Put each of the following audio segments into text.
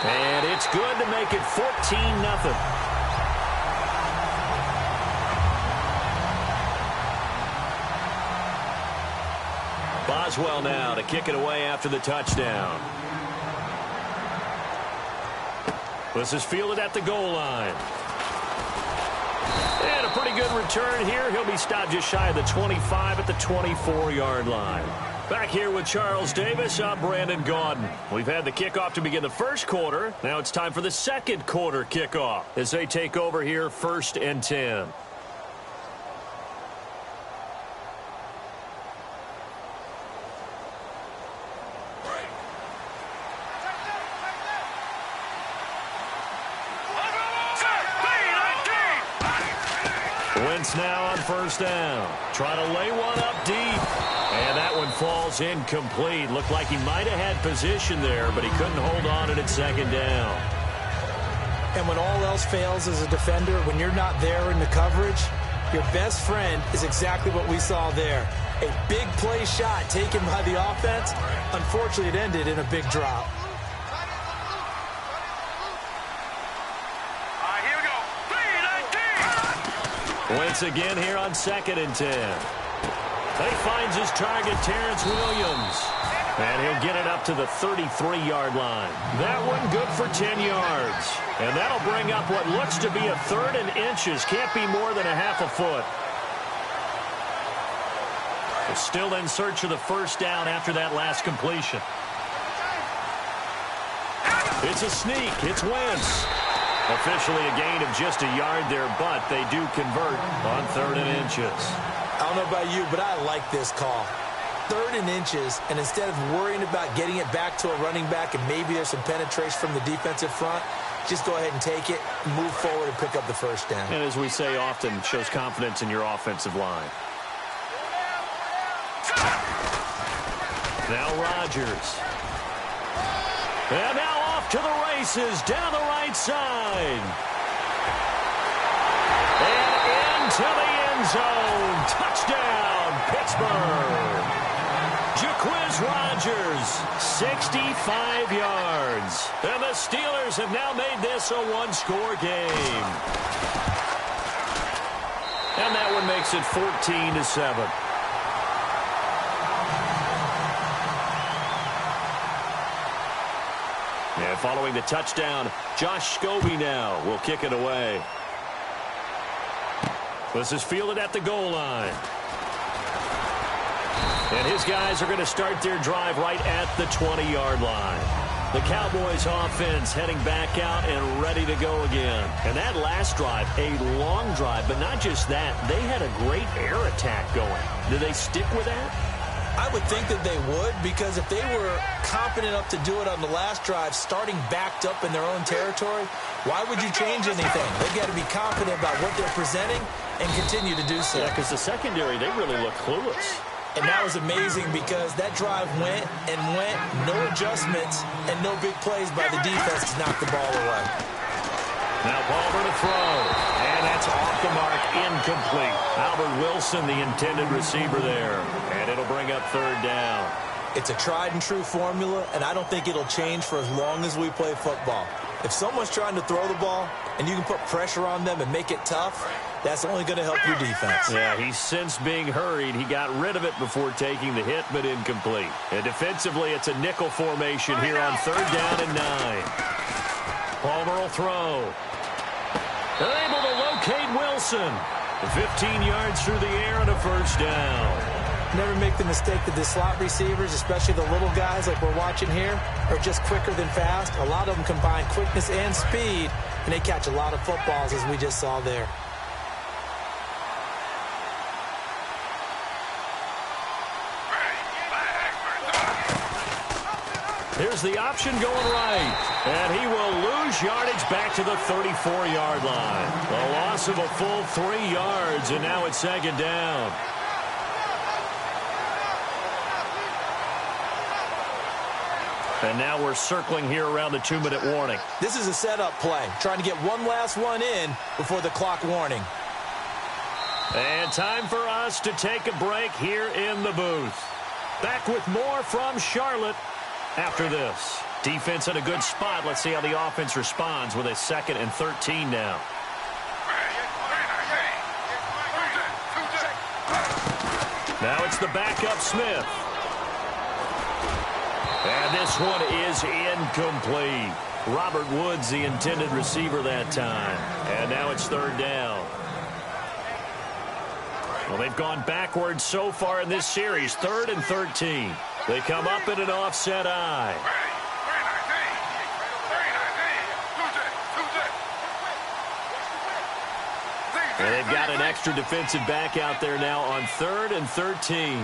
And it's good to make it 14-0. Boswell now to kick it away after the touchdown. This is fielded at the goal line. And a pretty good return here. He'll be stopped just shy of the 25 at the 24-yard line. Back here with Charles Davis, I'm Brandon Gaudin. We've had the kickoff to begin the first quarter. Now it's time for the second quarter kickoff as they take over here 1st and 10. Wentz now on 1st down. Trying to lay one up deep. And that one falls incomplete. Looked like he might have had position there, but he couldn't hold on at 2nd down. And when all else fails as a defender, when you're not there in the coverage, your best friend is exactly what we saw there. A big play shot taken by the offense. Unfortunately, it ended in a big drop. Wentz again here on 2nd and 10. He finds his target, Terrence Williams. And he'll get it up to the 33-yard line. That one good for 10 yards. And that'll bring up what looks to be a 3rd and inches. Can't be more than a half a foot. They're still in search of the 1st down after that last completion. It's a sneak. It's Wentz. Officially a gain of just a yard there, but they do convert on 3rd and inches. I don't know about you, but I like this call. 3rd and inches, and instead of worrying about getting it back to a running back and maybe there's some penetration from the defensive front, just go ahead and take it, move forward, and pick up the 1st down. And as we say often, shows confidence in your offensive line. Now Rodgers. And now off to the races down the right side. And into the end zone. Touchdown, Pittsburgh. Jacquizz Rodgers, 65 yards. And the Steelers have now made this a one-score game. And that one makes it 14-7. And following the touchdown, Josh Scobie now will kick it away. This is fielded at the goal line. And his guys are going to start their drive right at the 20-yard line. The Cowboys offense heading back out and ready to go again. And that last drive, a long drive, but not just that. They had a great air attack going. Do they stick with that? I would think that they would, because if they were confident enough to do it on the last drive, starting backed up in their own territory, why would you change anything? They've got to be confident about what they're presenting and continue to do so. Yeah, because the secondary, they really look clueless. And that was amazing because that drive went and went, no adjustments, and no big plays by the defense to knock the ball away. Now Palmer to throw, and that's off the mark, incomplete. Albert Wilson, the intended receiver there, and it'll bring up 3rd down. It's a tried-and-true formula, and I don't think it'll change for as long as we play football. If someone's trying to throw the ball and you can put pressure on them and make it tough, that's only going to help your defense. Yeah, he's since being hurried. He got rid of it before taking the hit, but incomplete. And defensively, it's a nickel formation here on 3rd down and 9. Palmer will throw. They're able to locate Wilson. 15 yards through the air and a 1st down. Never make the mistake that the slot receivers, especially the little guys like we're watching here, are just quicker than fast. A lot of them combine quickness and speed, and they catch a lot of footballs, as we just saw there. Here's the option going right. And he will lose yardage back to the 34-yard line. A loss of a full 3 yards, and now it's 2nd down. And now we're circling here around the 2-minute warning. This is a setup play, trying to get one last one in before the clock warning. And time for us to take a break here in the booth. Back with more from Charlotte After this, defense in a good spot. Let's see how the offense responds with a 2nd and 13 now. Now it's the backup Smith. And this one is incomplete. Robert Woods, the intended receiver that time. And now it's 3rd down. Well, they've gone backwards so far in this series. 3rd and 13. They come up in an offset eye. And they've got an extra defensive back out there now on 3rd and 13.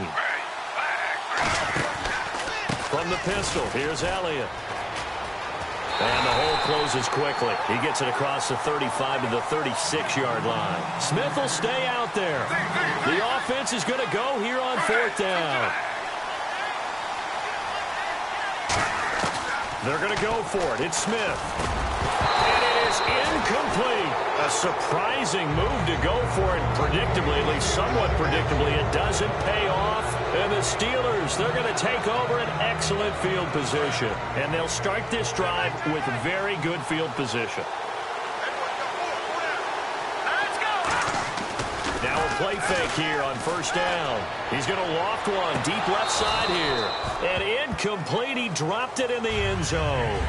From the pistol, here's Elliott. And the hole closes quickly. He gets it across the 35 to the 36-yard line. Smith will stay out there. The offense is going to go here on 4th down. They're going to go for it. It's Smith. And it is incomplete. A surprising move to go for it. Predictably, at least somewhat predictably, it doesn't pay off. And the Steelers, they're going to take over an excellent field position. And they'll start this drive with very good field position. Now a play fake here on 1st down. He's going to loft one deep left side here. And incomplete. He dropped it in the end zone.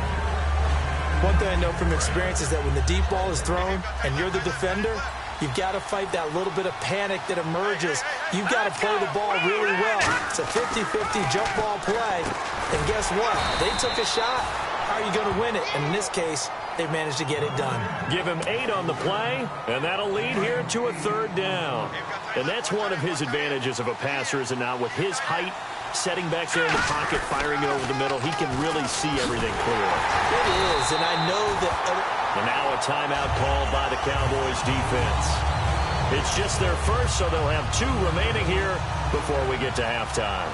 One thing I know from experience is that when the deep ball is thrown and you're the defender, you've got to fight that little bit of panic that emerges. You've got to play the ball really well. It's a 50-50 jump ball play. And guess what? They took a shot. How are you going to win it? And in this case, they managed to get it done. Give him 8 on the play, and that'll lead here to a 3rd down. And that's one of his advantages of a passer, is it not? With his height, setting back there in the pocket, firing it over the middle, he can really see everything clear. It is, and I know that... And now a timeout called by the Cowboys defense. It's just their first, so they'll have 2 remaining here before we get to halftime.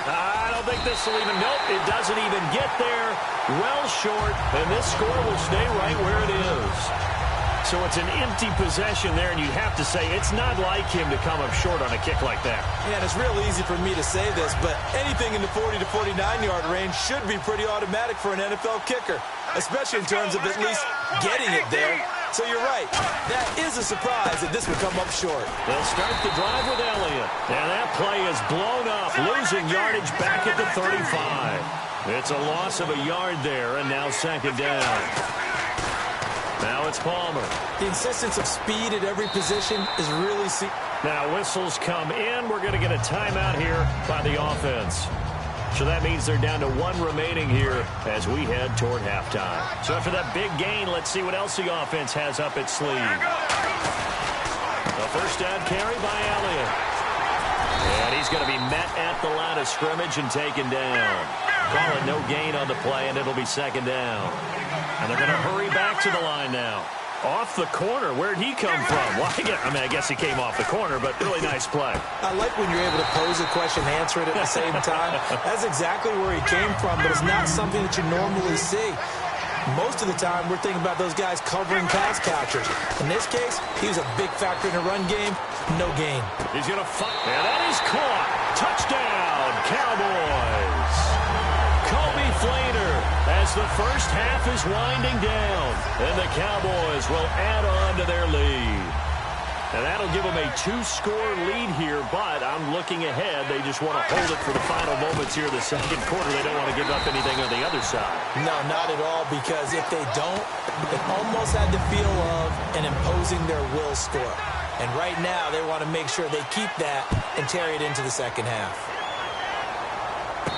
I don't think this will even... Nope, it doesn't even get there. Well short, and this score will stay right where it is. So it's an empty possession there, and you have to say it's not like him to come up short on a kick like that. Yeah, and it's real easy for me to say this, but anything in the 40 to 49-yard range should be pretty automatic for an NFL kicker, especially in terms of at least getting it there. So you're right. That is a surprise that this would come up short. They'll start the drive with Elliott. And that play is blown up, losing yardage back at the 35. It's a loss of a yard there, and now 2nd down. Now it's Palmer. The insistence of speed at every position is really... Now whistles come in. We're going to get a timeout here by the offense. So that means they're down to 1 remaining here as we head toward halftime. So after that big gain, let's see what else the offense has up its sleeve. The 1st down carry by Elliott. And he's going to be met at the line of scrimmage and taken down. Call it no gain on the play, and it'll be 2nd down. And they're going to hurry back to the line now. Off the corner. Where'd he come from? Well, I guess he came off the corner, but really nice play. I like when you're able to pose a question and answer it at the same time. That's exactly where he came from, but it's not something that you normally see. Most of the time, we're thinking about those guys covering pass catchers. In this case, he was a big factor in the run game. No gain. He's going to fight. And that is caught. Touchdown, Cowboys. Kobe Flater as the first half is winding down. And the Cowboys will add on to their lead. And that'll give them a 2-score lead here, but I'm looking ahead. They just want to hold it for the final moments here of the 2nd quarter. They don't want to give up anything on the other side. No, not at all, because if they don't, it almost had the feel of an imposing their will score. And right now, they want to make sure they keep that and carry it into the 2nd half.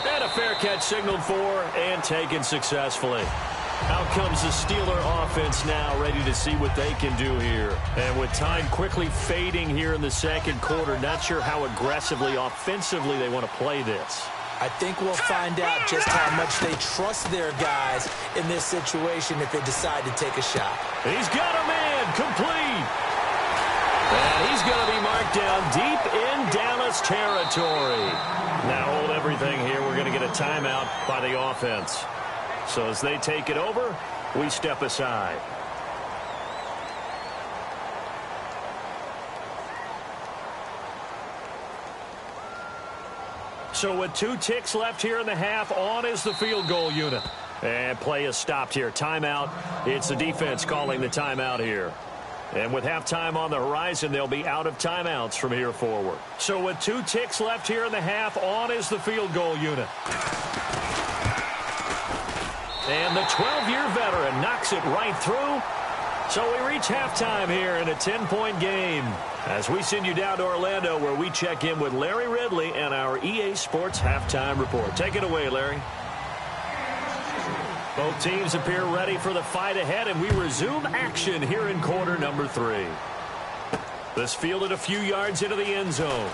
And a fair catch signaled for and taken successfully. Out comes the Steeler offense now, ready to see what they can do here. And with time quickly fading here in the 2nd quarter, not sure how aggressively, offensively they want to play this. I think we'll find out just how much they trust their guys in this situation if they decide to take a shot. He's got a man, complete. And he's going to be marked down deep in Dallas territory. Now hold everything here. We're going to get a timeout by the offense. So as they take it over, we step aside. So with 2 ticks left here in the half, on is the field goal unit. And play is stopped here. Timeout. It's the defense calling the timeout here. And with halftime on the horizon, they'll be out of timeouts from here forward. So with 2 ticks left here in the half, on is the field goal unit. And the 12-year veteran knocks it right through. So we reach halftime here in a 10-point game as we send you down to Orlando, where we check in with Larry Ridley and our EA Sports Halftime Report. Take it away, Larry. Both teams appear ready for the fight ahead, and we resume action here in quarter number 3. This fielded a few yards into the end zone.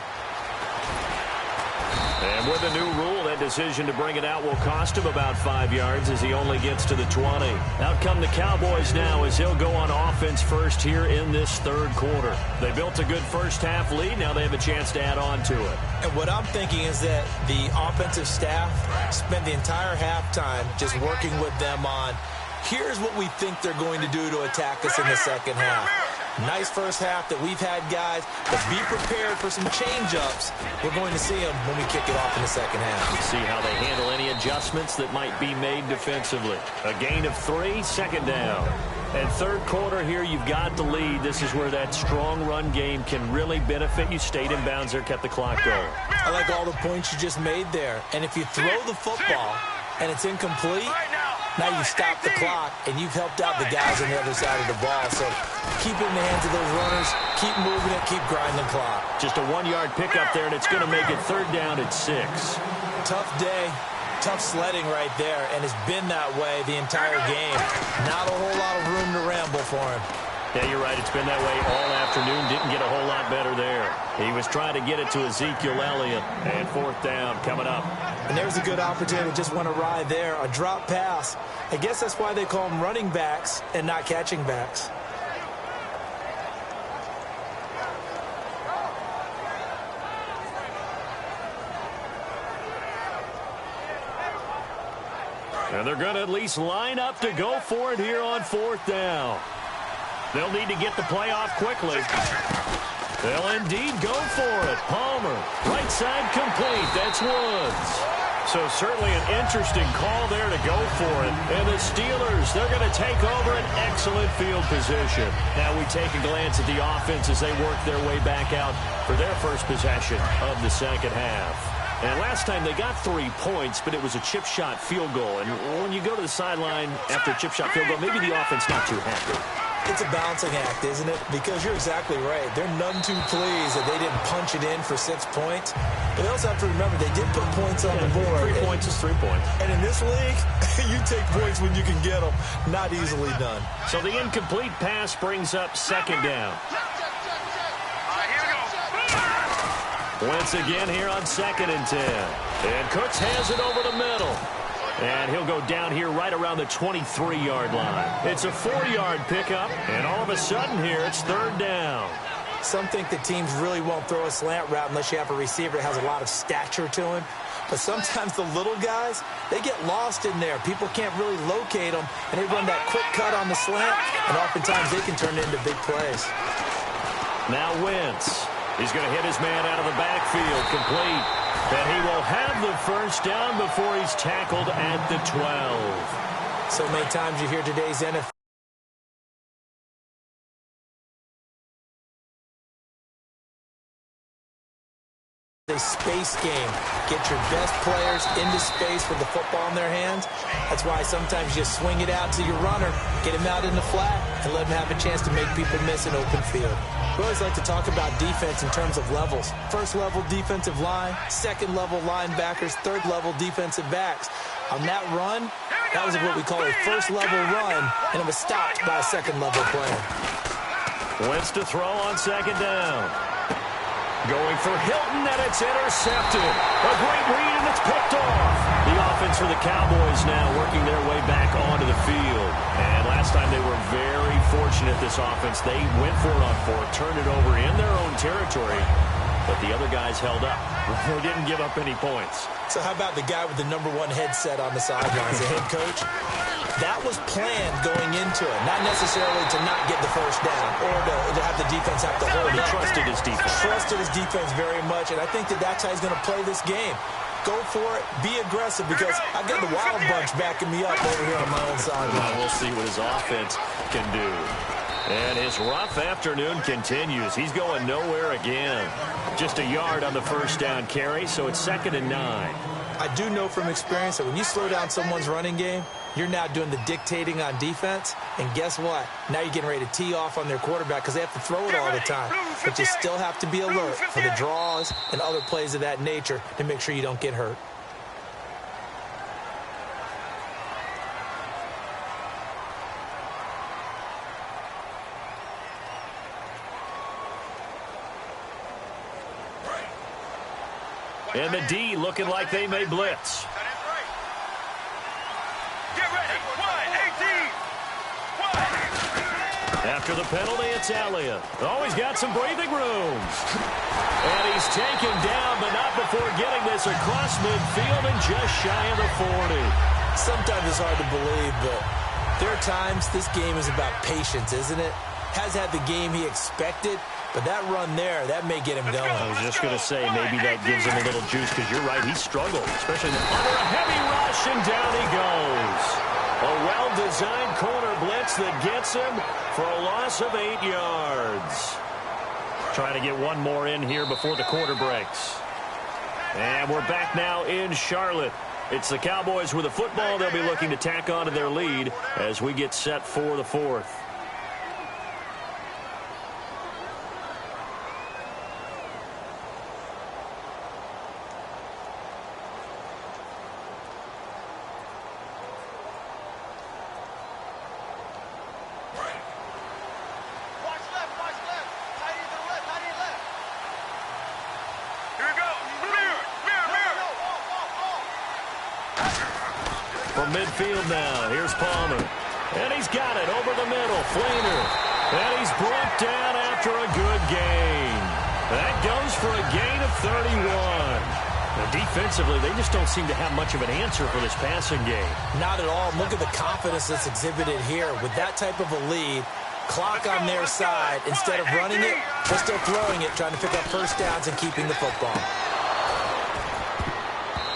And with a new rule, that decision to bring it out will cost him about 5 yards as he only gets to the 20. Out come the Cowboys now as he'll go on offense first here in this third quarter. They built a good first-half lead. Now they have a chance to add on to it. And what I'm thinking is that the offensive staff spent the entire halftime just working with them on, here's what we think they're going to do to attack us in the second half. Nice first half that we've had, guys, but be prepared for some change-ups. We're going to see them when we kick it off in the second half. We'll see how they handle any adjustments that might be made defensively. A gain of 3, second down. And third quarter here, you've got the lead. This is where that strong run game can really benefit you. Stayed in bounds there, kept the clock going. I like all the points you just made there. And if you throw the football and it's incomplete, now you stop the clock, and you've helped out the guys on the other side of the ball. So keep it in the hands of those runners, keep moving it, keep grinding the clock. Just a 1-yard pickup there, and it's going to make it third down at 6. Tough day, tough sledding right there, and it's been that way the entire game. Not a whole lot of room to ramble for him. Yeah, you're right. It's been that way all afternoon. Didn't get a whole lot better there. He was trying to get it to Ezekiel Elliott. And fourth down coming up. And there's a good opportunity. Just went awry there. A drop pass. I guess that's why they call them running backs and not catching backs. And they're going to at least line up to go for it here on fourth down. They'll need to get the play off quickly. They'll indeed go for it. Palmer, right side complete. That's Woods. So certainly an interesting call there to go for it. And the Steelers, they're going to take over an excellent field position. Now we take a glance at the offense as they work their way back out for their first possession of the second half. And last time they got 3 points, but it was a chip shot field goal. And when you go to the sideline after a chip shot field goal, maybe the offense not too happy. It's a balancing act, isn't it? Because you're exactly right. They're none too pleased that they didn't punch it in for 6 points. But they also have to remember they did put points on the board. 3 points is 3 points. And in this league, you take points when you can get them. Not easily done. So the incomplete pass brings up second down. Wentz again here on 2nd and 10. And Cooks has it over the middle. And he'll go down here right around the 23-yard line. It's a 4-yard pickup, and all of a sudden here it's third down. Some think the teams really won't throw a slant route unless you have a receiver that has a lot of stature to him. But sometimes the little guys, they get lost in there. People can't really locate them, and they run that quick cut on the slant, and oftentimes they can turn it into big plays. Now Wentz. He's going to hit his man out of the backfield, complete. And he will have the first down before he's tackled at the 12. So many times you hear today's NFL. A space game. Get your best players into space with the football in their hands. That's why sometimes you swing it out to your runner, get him out in the flat, and let him have a chance to make people miss an open field. We always like to talk about defense in terms of levels. First level defensive line, second level linebackers, third level defensive backs. On that run, that was what we call a first level run, and it was stopped by a second level player. Wentz to throw on second down. Going for Hilton, and it's intercepted. A great read, and it's picked off. The offense for the Cowboys now working their way back onto the field. And last time they were very fortunate, this offense. They went for it on 4, turned it over in their own territory. But the other guys held up. They didn't give up any points. So how about the guy with the #1 headset on the sidelines, the head coach? That was planned going into it, not necessarily to not get the first down or to have the defense have to hold it. He trusted his defense. Trusted his defense very much, and I think that's how he's going to play this game. Go for it. Be aggressive, because I've got the Wild Bunch backing me up over here on my own sideline. We'll see what his offense can do. And his rough afternoon continues. He's going nowhere again. Just a yard on the first down carry, so it's 2nd and 9. I do know from experience that when you slow down someone's running game, you're now doing the dictating on defense. And guess what? Now you're getting ready to tee off on their quarterback because they have to throw it all the time. But you still have to be alert for the draws and other plays of that nature to make sure you don't get hurt. And the D looking like they may blitz. Get ready. 1-18. After the penalty, it's Elliott. Oh, he's got some breathing room. And he's taken down, but not before getting this across midfield and just shy of the 40. Sometimes it's hard to believe, but there are times this game is about patience, isn't it? Has had the game he expected, but that run there, that may get him going. I was just going to say, maybe that gives him a little juice, because you're right, he struggled, especially under a heavy rush, and down he goes. A well-designed corner blitz that gets him for a loss of 8 yards. Trying to get one more in here before the quarter breaks. And we're back now in Charlotte. It's the Cowboys with the football. They'll be looking to tack on to their lead as we get set for the 4th. From midfield now, here's Palmer. And he's got it over the middle. Flainer. And he's brought down after a good gain. That goes for a gain of 31. Now, defensively, they just don't seem to have much of an answer for this passing game. Not at all. Look at the confidence that's exhibited here. With that type of a lead, clock on their side, instead of running it, they're still throwing it, trying to pick up first downs and keeping the football.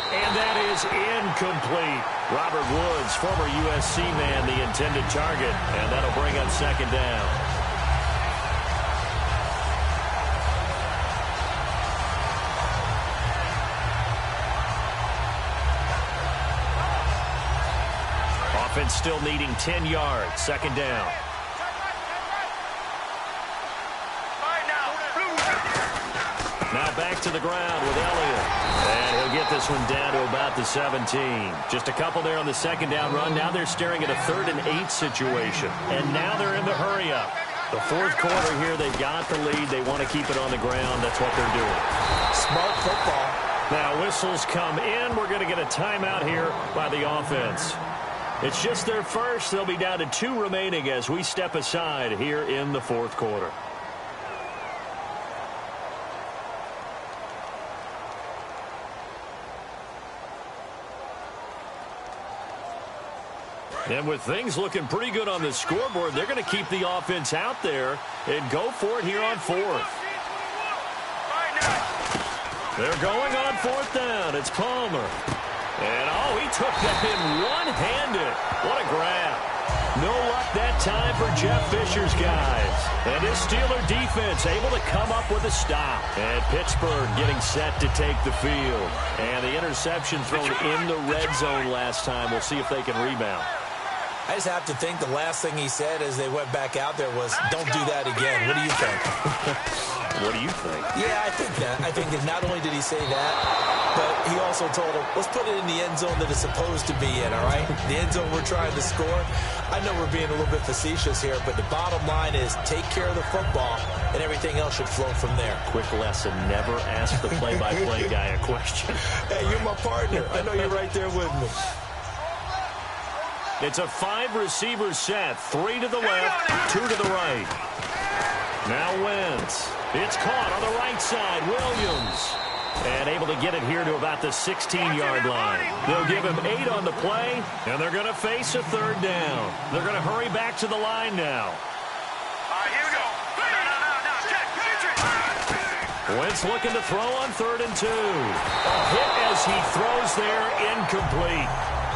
And that is incomplete. Robert Woods, former USC man, the intended target. And that'll bring up 2nd down. Offense still needing 10 yards. 2nd down. Now back to the ground with Elliott. And he'll get this one down to about the 17. Just a couple there on the 2nd down run. Now they're staring at a 3rd and 8 situation. And now they're in the hurry up. The 4th quarter here, they've got the lead. They want to keep it on the ground. That's what they're doing. Smart football. Now whistles come in. We're going to get a timeout here by the offense. It's just their first. They'll be down to 2 remaining as we step aside here in the 4th quarter. And with things looking pretty good on the scoreboard, they're going to keep the offense out there and go for it here on 4th. They're going on 4th down. It's Palmer. And, oh, he took that in one-handed. What a grab. No luck that time for Jeff Fisher's guys. And his Steeler defense able to come up with a stop. And Pittsburgh getting set to take the field. And the interception thrown in the red zone last time. We'll see if they can rebound. I just have to think the last thing he said as they went back out there was, don't do that again. What do you think? What do you think? Yeah, I think that. I think that not only did he say that, but he also told him, let's put it in the end zone that it's supposed to be in, all right? The end zone we're trying to score. I know we're being a little bit facetious here, but the bottom line is take care of the football, and everything else should flow from there. Quick lesson, never ask the play-by-play guy a question. Hey, you're my partner. I know you're right there with me. It's a 5-receiver set. 3 to the left, 2 to the right. Now Wentz. It's caught on the right side. Williams. And able to get it here to about the 16-yard line. They'll give him 8 on the play, and they're going to face a third down. They're going to hurry back to the line now. All right, here we go. No. Check. Wentz looking to throw on 3rd and 2. A hit as he throws there, incomplete.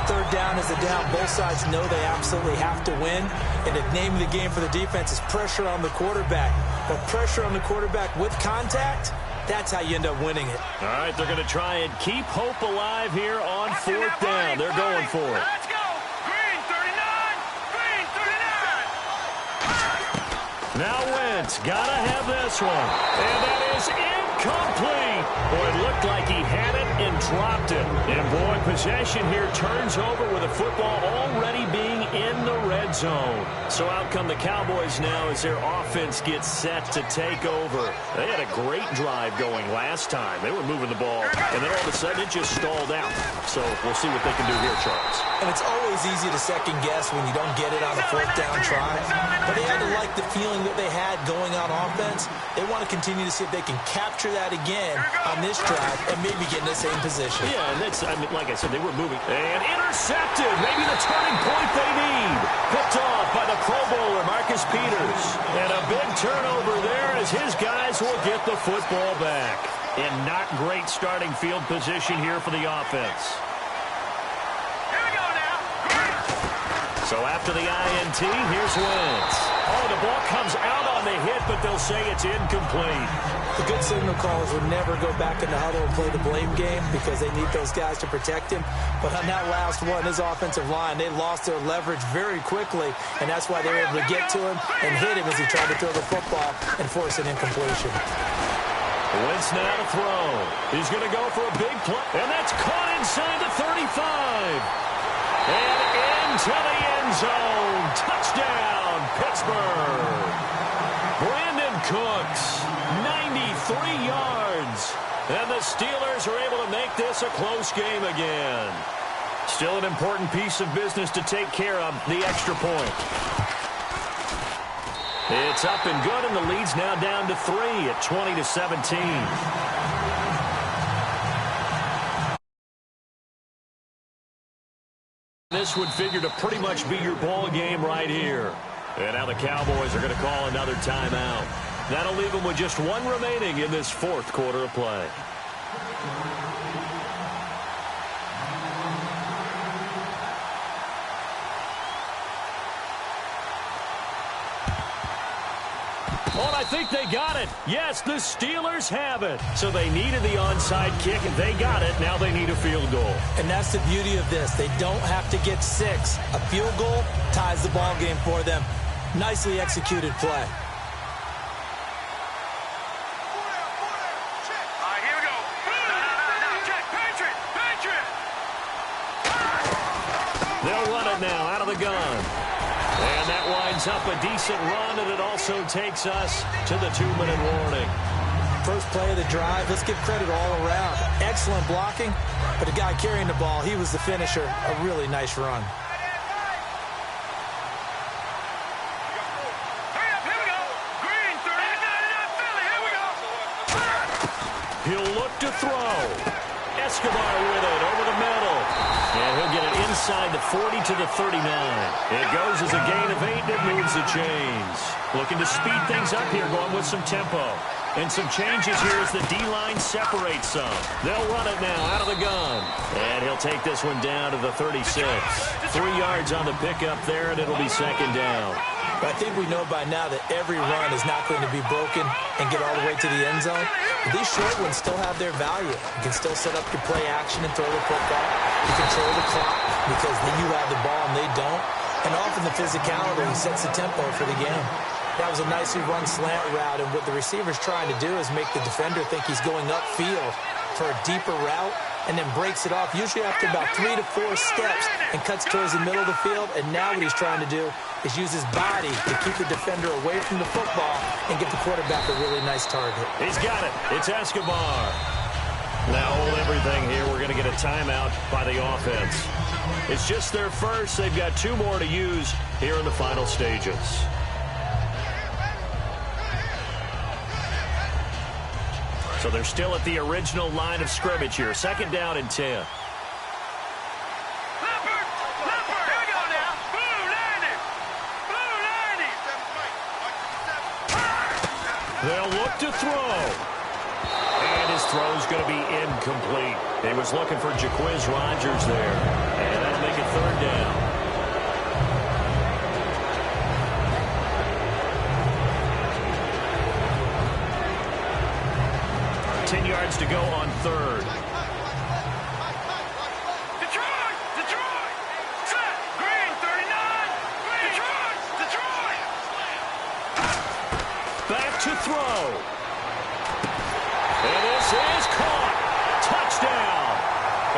Third down is a down. Both sides know they absolutely have to win. And the name of the game for the defense is pressure on the quarterback. But pressure on the quarterback with contact, that's how you end up winning it. All right, they're going to try and keep hope alive here on 4th down. They're going for it. Let's go. Green 39. Green 39. Now Wentz got to have this one. And that is incomplete. Boy, it looked like he had it and dropped it. And boy, possession here turns over with the football already being in the red zone. So out come the Cowboys now as their offense gets set to take over. They had a great drive going last time. They were moving the ball, and then all of a sudden it just stalled out. So we'll see what they can do here, Charles. And it's always easy to second guess when you don't get it on a 4th down try. But they had to like the feeling that they had going on offense. They want to continue to see if they can capture that again on this drive and maybe get in the same position. Yeah, and that's, I mean, like I said, they were moving. And intercepted. Maybe the turning point they need. Picked off by the Pro Bowler, Marcus Peters. And a big turnover there as his guys will get the football back. And not great starting field position here for the offense. Here we go now. So after the INT, here's Wentz. Oh, the ball comes out on the hit, but they'll say it's incomplete. The good signal callers would never go back in the huddle and play the blame game because they need those guys to protect him. But on that last one, his offensive line, they lost their leverage very quickly, and that's why they were able to get to him and hit him as he tried to throw the football and force an incompletion. Wentz now to throw. He's going to go for a big play, and that's caught inside the 35. And into the end zone. Touchdown, Pittsburgh. Brandon Cooks, 93 yards. And the Steelers are able to make this a close game again. Still an important piece of business to take care of, the extra point. It's up and good, and the lead's now down to 3 at 20-17. This would figure to pretty much be your ball game right here. And now the Cowboys are going to call another timeout. That'll leave them with just 1 remaining in this 4th quarter of play. Oh, and I think they got it. Yes, the Steelers have it. So they needed the onside kick, and they got it. Now they need a field goal. And that's the beauty of this. They don't have to get 6. A field goal ties the ball game for them. Nicely executed play. All right, here we go. No. Check. Patriot. They'll run it now out of the gun. And that winds up a decent run, and it also takes us to the 2-minute warning. First play of the drive, let's give credit all around. Excellent blocking, but the guy carrying the ball, he was the finisher. A really nice run. Hurry up, here we go. Green 39, Philly, here we go. He'll look to throw. Escobar with it over the middle. And he'll get it inside the 40 to the 39. It goes as a gain of 8, and it moves the chains. Looking to speed things up here, going with some tempo. And some changes here as the D-line separates some. They'll run it now out of the gun. And he'll take this one down to the 36. 3 yards on the pickup there, and it'll be 2nd down. But I think we know by now that every run is not going to be broken and get all the way to the end zone. But these short ones still have their value. You can still set up your play action and throw the football. You control the clock because then you have the ball and they don't. And often the physicality sets the tempo for the game. That was a nicely run slant route, and what the receiver's trying to do is make the defender think he's going upfield for a deeper route and then breaks it off, usually after about 3 to 4 steps, and cuts towards the middle of the field. And now what he's trying to do is use his body to keep the defender away from the football and get the quarterback a really nice target. He's got it. It's Escobar. Now hold everything here. We're going to get a timeout by the offense. It's just their first. They've got 2 more to use here in the final stages. So they're still at the original line of scrimmage here. 2nd down and 10. Leopard! Leopard! Here we go now. Blue 90! Blue 90! They'll look to throw. And his throw's going to be incomplete. He was looking for Jaquiz Rogers there. And that'll make it 3rd down. 10 yards to go on 3rd. Detroit! Detroit! Set! Green 39! Detroit! Detroit! Back to throw. And this is caught. Touchdown.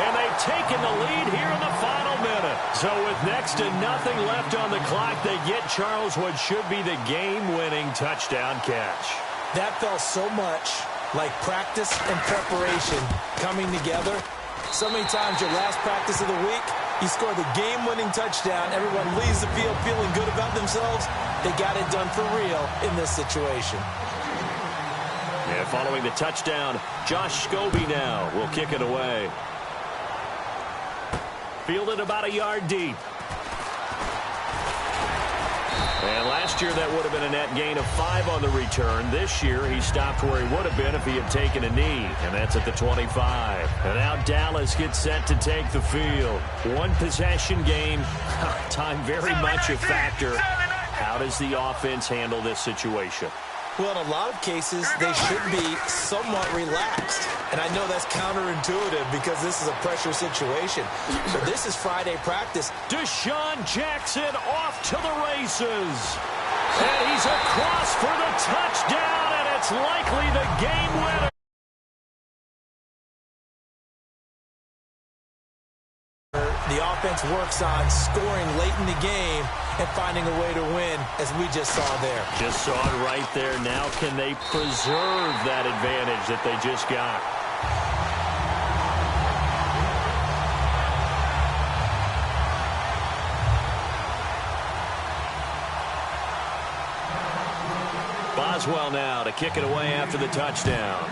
And they've taken the lead here in the final minute. So with next to nothing left on the clock, they get Charles what should be the game-winning touchdown catch. That felt so much like practice and preparation coming together. So many times your last practice of the week, you score the game-winning touchdown. Everyone leaves the field feeling good about themselves. They got it done for real in this situation. Yeah, following the touchdown, Josh Scobie now will kick it away. Fielded about a yard deep. And last year that would have been a net gain of 5 on the return. This year he stopped where he would have been if he had taken a knee, and that's at the 25. And now Dallas gets set to take the field. One possession game, time very much a factor. How does the offense handle this situation? Well, in a lot of cases, they should be somewhat relaxed. And I know that's counterintuitive because this is a pressure situation. But this is Friday practice. Deshaun Jackson off to the races. And he's across for the touchdown, and it's likely the game winner. The offense works on scoring late in the game and finding a way to win, as we just saw there. Just saw it right there. Now can they preserve that advantage that they just got? Boswell now to kick it away after the touchdown.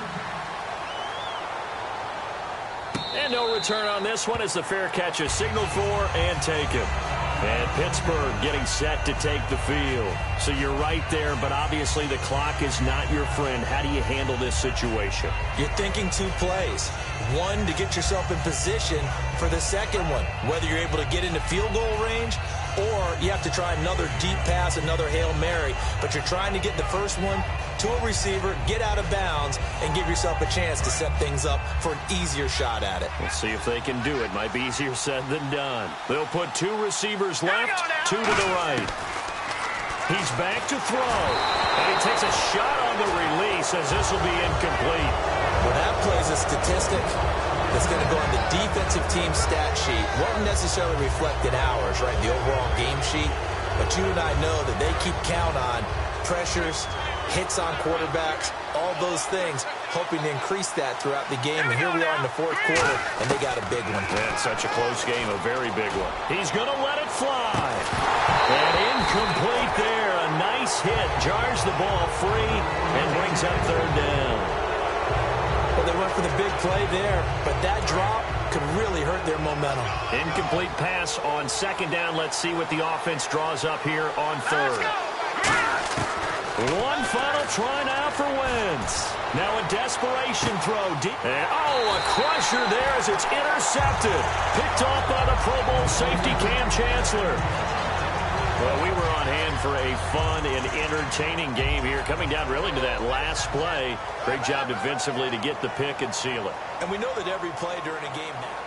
And no return on this one as the fair catch is signaled for and taken. And Pittsburgh getting set to take the field. So you're right there, but obviously the clock is not your friend. How do you handle this situation? You're thinking 2 plays. One, to get yourself in position for the second one, whether you're able to get into field goal range or you have to try another deep pass, another Hail Mary. But you're trying to get the first one to a receiver, get out of bounds, and give yourself a chance to set things up for an easier shot at it. We'll see if they can do it. Might be easier said than done. They'll put 2 receivers left, 2 to the right. He's back to throw. And he takes a shot on the release as this will be incomplete. Well, that plays a statistic that's going to go on the defensive team stat sheet. Won't necessarily reflect in ours, right, the overall game sheet. But you and I know that they keep count on pressures, hits on quarterbacks, all those things, hoping to increase that throughout the game. And here we are in the 4th quarter, and they got a big one. That's such a close game, a very big one. He's going to let it fly. And incomplete there. A nice hit. Jars the ball free and brings up 3rd down. Well, they went for the big play there, but that drop could really hurt their momentum. Incomplete pass on 2nd down. Let's see what the offense draws up here on 3rd. One final try now for Wentz. Now a desperation throw. And, a crusher there as it's intercepted. Picked off by the Pro Bowl safety Cam Chancellor. Well, we were on hand for a fun and entertaining game here. Coming down really to that last play. Great job defensively to get the pick and seal it. And we know that every play during a game matters.